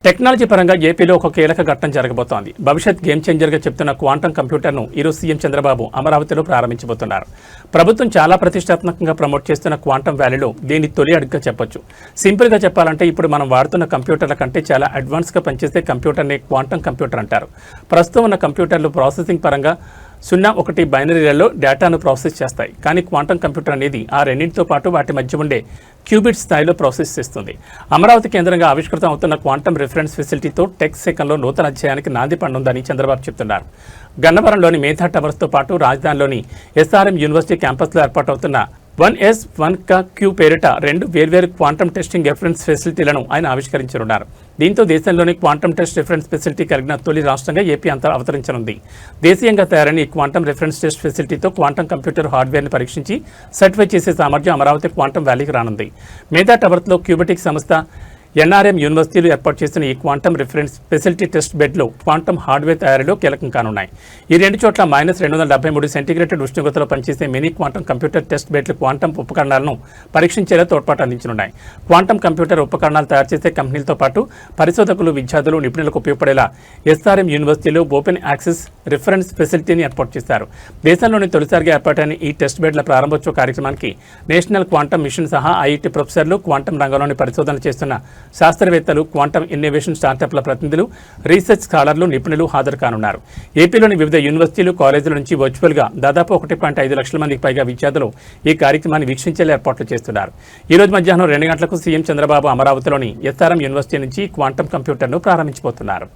Technology పరంగా ఏపీలో ఒక కీలక ఘట్టం జరగబోతోంది. భవిష్యత్ గేమ్ చేంజర్గా చెప్తున్న క్వాంటం కంప్యూటర్ను ఈరోజు సీఎం చంద్రబాబు అమరావతిలో ప్రారంభించబోతున్నారు. ప్రభుత్వం చాలా ప్రతిష్టాత్మకంగా ప్రమోట్ చేస్తున్న క్వాంటం వ్యాలీలో దీన్ని తొలి అడుగుగా చెప్పొచ్చు. సింపుల్గా చెప్పాలంటే ఇప్పుడు మనం వాడుతున్న కంప్యూటర్ల కంటే చాలా అడ్వాన్స్గా పనిచేసే కంప్యూటర్ని క్వాంటం కంప్యూటర్ అంటారు. ప్రస్తుతం ఉన్న కంప్యూటర్లు ప్రాసెసింగ్ పరంగా 0-1 బైనరీలలో డేటాను ప్రాసెస్ చేస్తాయి. కానీ క్వాంటం కంప్యూటర్ అనేది ఆ రెండింటితో పాటు వాటి మధ్య ఉండే క్యూబిట్ స్థాయిలో ప్రాసెస్ చేస్తుంది. అమరావతి కేంద్రంగా ఆవిష్కృతం అవుతున్న క్వాంటం రిఫరెన్స్ ఫెసిలిటీతో టెక్ సెకండ్లో నూతన అధ్యాయానికి నాంది పడనుందని చంద్రబాబు చెబుతున్నారు. గన్నవరంలోని మేధా టవర్స్తో పాటు రాజధానిలోని ఎస్ఆర్ఎం యూనివర్సిటీ క్యాంపస్లో ఏర్పాటవుతున్న 1S1Q పేరిట 2 వేర్వేరు క్వాంటం టెస్టింగ్ రిఫరెన్స్ ఫెసిలిటీలను ఆయన ఆవిష్కరించనున్నారు. దీంతో దేశంలోని క్వాంటం టెస్ట్ రిఫరెన్స్ ఫెసిలిటీ కలిగిన తొలి రాష్ట్రంగా ఏపీ అంతా అవతరించనుంది. దేశీయంగా తయారైన ఈ క్వాంటం రిఫరెన్స్ టెస్ట్ ఫెసిలిటీతో క్వాంటం కంప్యూటర్ హార్డ్వేర్ని పరీక్షించి సర్టిఫై చేసే సామర్థ్యం అమరావతి క్వాంటం వ్యాలీకి రానుంది. మేధా టవర్స్లో క్యూబెటిక్ సంస్థ ఎన్ఆర్ఎం యూనివర్సిటీలు ఏర్పాటు చేసిన ఈ క్వాంటం రిఫరెన్స్ ఫెసిలిటీ టెస్ట్ బెడ్లు క్వాంటం హార్డ్వేర్ తయారీలో కీలకం కానున్నాయి. ఈ రెండు చోట్ల -273 సెంటీగ్రేడ్ ఉష్ణోగ్రతలో పనిచేసే మినీ క్వాంటం కంప్యూటర్ టెస్ట్ బెడ్లు క్వాంటం ఉపకరణాలను పరీక్షించేలా తోడ్పాటు అందించనున్నాయి. క్వాంటం కంప్యూటర్ ఉపకరణాలు తయారు చేసే కంపెనీలతో పాటు పరిశోధకులు, విద్యార్థులు, నిపుణులకు ఉపయోగపడేలా ఎస్ఆర్ఎం యూనివర్సిటీలో ఓపెన్ యాక్సెస్ రిఫరెన్స్ ఫెసిలిటీని ఏర్పాటు చేశారు. దేశంలోని తొలిసారిగా ఏర్పాటైన ఈ టెస్ట్ బెడ్ల ప్రారంభోత్సవ కార్యక్రమానికి నేషనల్ క్వాంటం మిషన్ సహా ఐఐటీ ప్రొఫెసర్లు, క్వాంటం రంగంలోని పరిశోధనలు చేస్తున్న శాస్త్రవేత్తలు, క్వాంటం ఇన్నోవేషన్ స్టార్టప్ల ప్రతినిధులు, రీసెర్చ్ స్కాలర్లు, నిపుణులు హాజరు కానున్నారు. ఏపీలోని వివిధ యూనివర్సిటీలు, కాలేజీల నుంచి వర్చువల్గా దాదాపు 1.5 లక్షల మందికి పైగా విద్యార్థులు ఈ కార్యక్రమాన్ని వీక్షించేలా ఏర్పాట్లు చేస్తున్నారు. ఈ రోజు మధ్యాహ్నం 2 గంటలకు సీఎం చంద్రబాబు అమరావతిలోని ఎస్ఆర్ఎం యూనివర్సిటీ నుంచి క్వాంటం కంప్యూటర్ను ప్రారంభించబోతున్నారు.